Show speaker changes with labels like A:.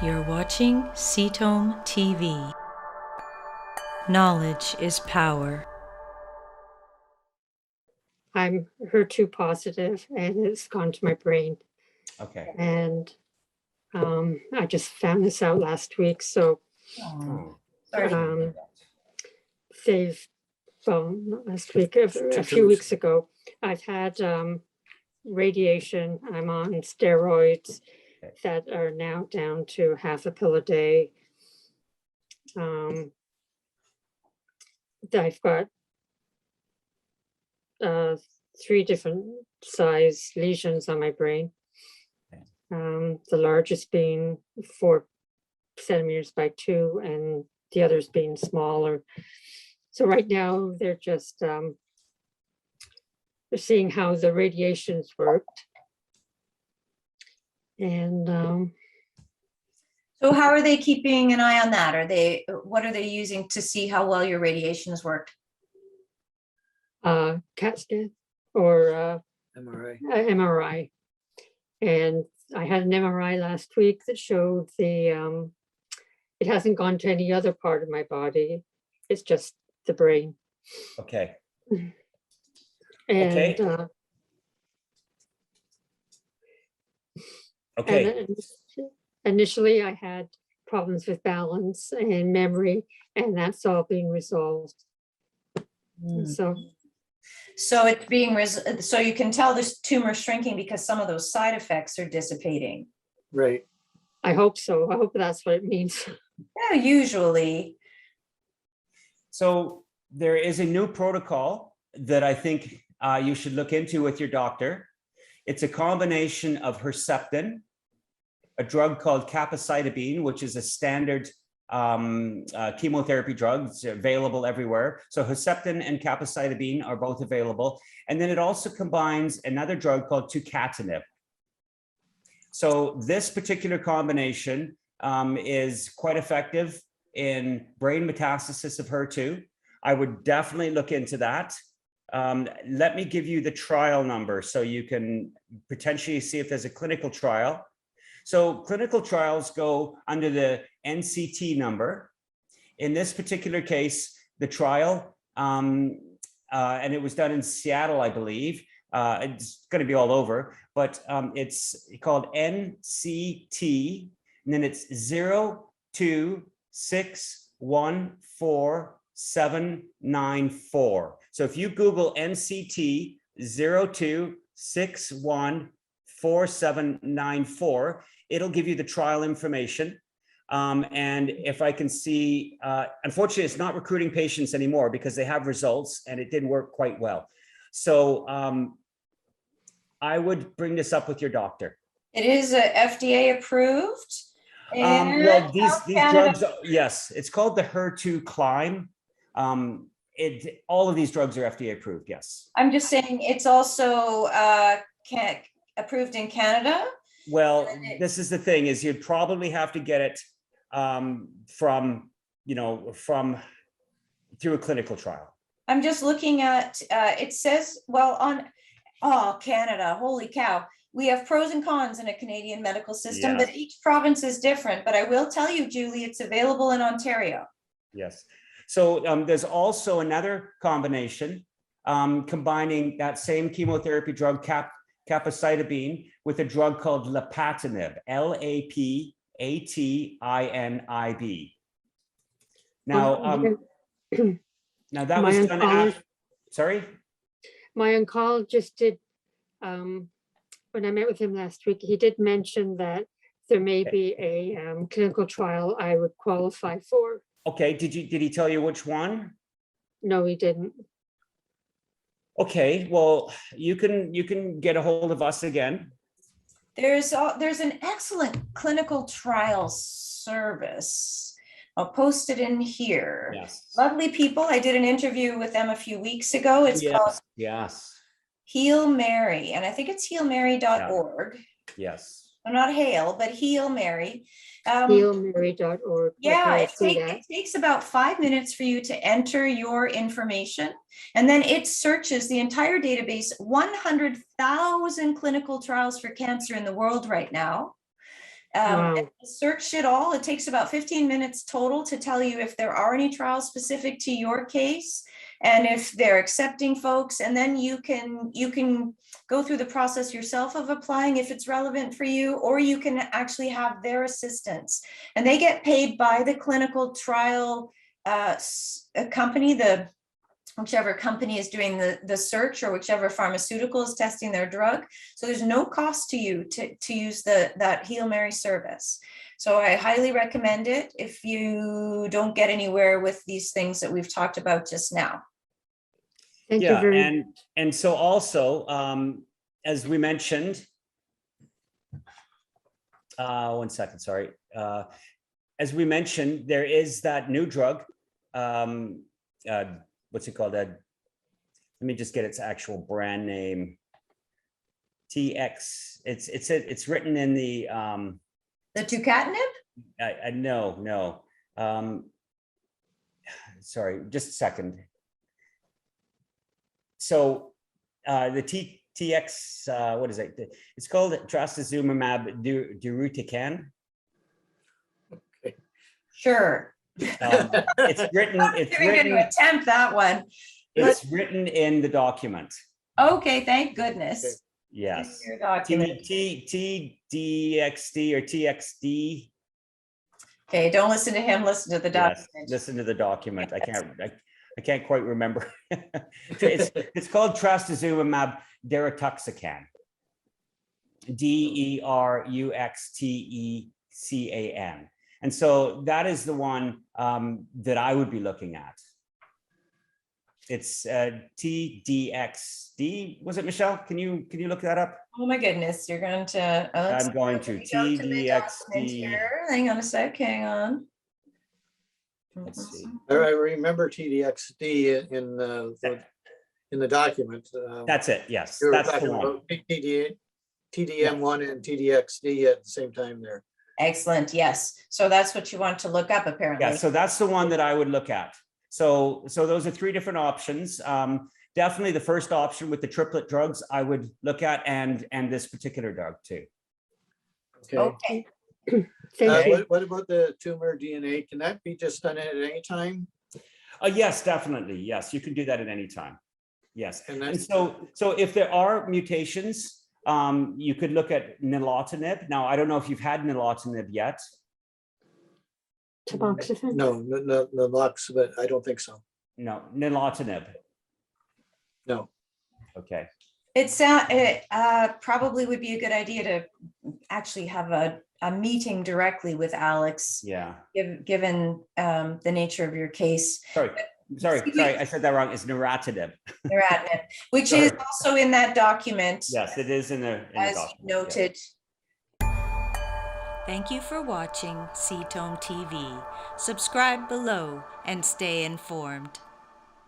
A: You're watching CTOM TV. Knowledge is power.
B: I'm HER2 positive and it's gone to my brain.
C: Okay.
B: And I just found this out last week. So
D: Sorry.
B: they've, well, not last week, a few weeks ago, I've had radiation. I'm on steroids that are now down to half a pill a day. I've got 3 different size lesions on my brain. The largest being 4 centimeters by 2 and the others being smaller. So right now they're just they're seeing how the radiations worked. And
D: So how are they keeping an eye on that? What are they using to see how well your radiations work?
B: CAT scan or
E: MRI.
B: MRI. And I had an MRI last week that showed the it hasn't gone to any other part of my body. It's just the brain.
C: Okay.
B: And
C: Okay.
B: and initially I had problems with balance and memory, and that's all being resolved.
D: So it's being so you can tell this tumor shrinking because some of those side effects are dissipating.
E: Right.
B: I hope so. I hope that's what it means.
D: Yeah, usually.
C: So there is a new protocol that I think you should look into with your doctor. It's a combination of Herceptin, a drug called capecitabine, which is a standard chemotherapy drug. It's available everywhere. So Herceptin and capecitabine are both available. And then it also combines another drug called tucatinib. So this particular combination is quite effective in brain metastasis of HER2. I would definitely look into that. Let me give you the trial number so you can potentially see if there's a clinical trial. So clinical trials go under the NCT number. In this particular case, the trial, and it was done in Seattle, I believe. It's going to be all over, but it's called NCT, and then it's 026144794. So if you Google NCT 026144794, it'll give you the trial information. And if I can see, unfortunately, it's not recruiting patients anymore because they have results and it didn't work quite well. So I would bring this up with your doctor.
D: It is FDA approved.
C: Well, these drugs, yes, it's called the HER2 Climb. All of these drugs are FDA approved, yes.
D: I'm just saying it's also approved in Canada.
C: Well, this is the thing, is you'd probably have to get it through a clinical trial.
D: I'm just looking at, it says, well, Canada, holy cow. We have pros and cons in a Canadian medical system,
C: Yes.
D: but each province is different. But I will tell you, Julie, it's available in Ontario.
C: Yes. So there's also another combination combining that same chemotherapy drug, capecitabine, with a drug called lapatinib, LAPATINIB. Now, now that was done after, sorry?
B: My oncologist did, when I met with him last week, he did mention that there may be a clinical trial I would qualify for.
C: Okay, did he tell you which one?
B: No, he didn't.
C: Okay, well, you can get a hold of us again.
D: There's an excellent clinical trial service. I'll post it in here.
C: Yes.
D: Lovely people. I did an interview with them a few weeks ago. It's called Heal Mary, and I think it's healmary.org.
C: Yes.
D: So not Hail, but Heal Mary.
B: Healmary.org.
D: Yeah,
B: Okay,
D: it takes about 5 minutes for you to enter your information, and then it searches the entire database, 100,000 clinical trials for cancer in the world right now.
B: Wow.
D: Search it all. It takes about 15 minutes total to tell you if there are any trials specific to your case and if they're accepting folks. And then you can go through the process yourself of applying if it's relevant for you, or you can actually have their assistance. And they get paid by the clinical trial company, whichever company is doing the search, or whichever pharmaceutical is testing their drug. So there's no cost to you to use that Heal Mary service. So I highly recommend it if you don't get anywhere with these things that we've talked about just now.
B: Thank you
C: Yeah,
B: very
C: and so also, as we mentioned, 1 second, sorry. As we mentioned, there is that new drug, what's it called? Let me just get its actual brand name. TX. It's written in the
D: tucatinib?
C: No. Sorry, just a second. So the TX, what is it? It's called trastuzumab deruxtecan.
D: Sure.
C: It's written. It's
D: We're going to attempt that one.
C: It's written in the document.
D: Okay, thank goodness.
C: Yes.
D: Your document.
C: TDXD or TXD.
D: Okay, don't listen to him. Listen to the
C: Yes,
D: document.
C: listen to the document. I can't quite remember. It's called trastuzumab deruxtecan. DERUXTECAN. And so that is the one that I would be looking at. It's TDXD. Was it, Michelle? Can you look that up?
D: Oh my goodness, you're going to.
C: I'm going to
D: TDXD. Hang on a sec. Hang on.
C: Let's see.
E: I remember TDXD in the document.
C: That's it. Yes,
E: You were
C: that's the
E: talking
C: one.
E: about TDM1 and TDXD at the same time there.
D: Excellent. Yes. So that's what you want to look up, apparently.
C: Yeah, so that's the one that I would look at. So those are three different options. Definitely the first option with the triplet drugs I would look at, and this particular drug too.
D: Okay.
B: Thank you.
E: What about the tumor DNA? Can that be just done at any time?
C: Yes, definitely. Yes, you can do that at any time. Yes.
E: And
C: And
E: that's,
C: so if there are mutations, you could look at nilotinib. Now, I don't know if you've had nilotinib yet.
B: Tamoxifen.
E: no, locks, but I don't think so.
C: No, nilotinib.
E: No.
C: Okay.
D: It probably would be a good idea to actually have a meeting directly with Alex,
C: Yeah.
D: given the nature of your case.
C: Sorry. I said that wrong. It's neratinib.
D: Neratinib, which
C: Sorry.
D: is also in that document.
C: Yes, it is in the
D: As
C: document.
D: noted.
A: Thank you for watching CTOME TV. Subscribe below and stay informed.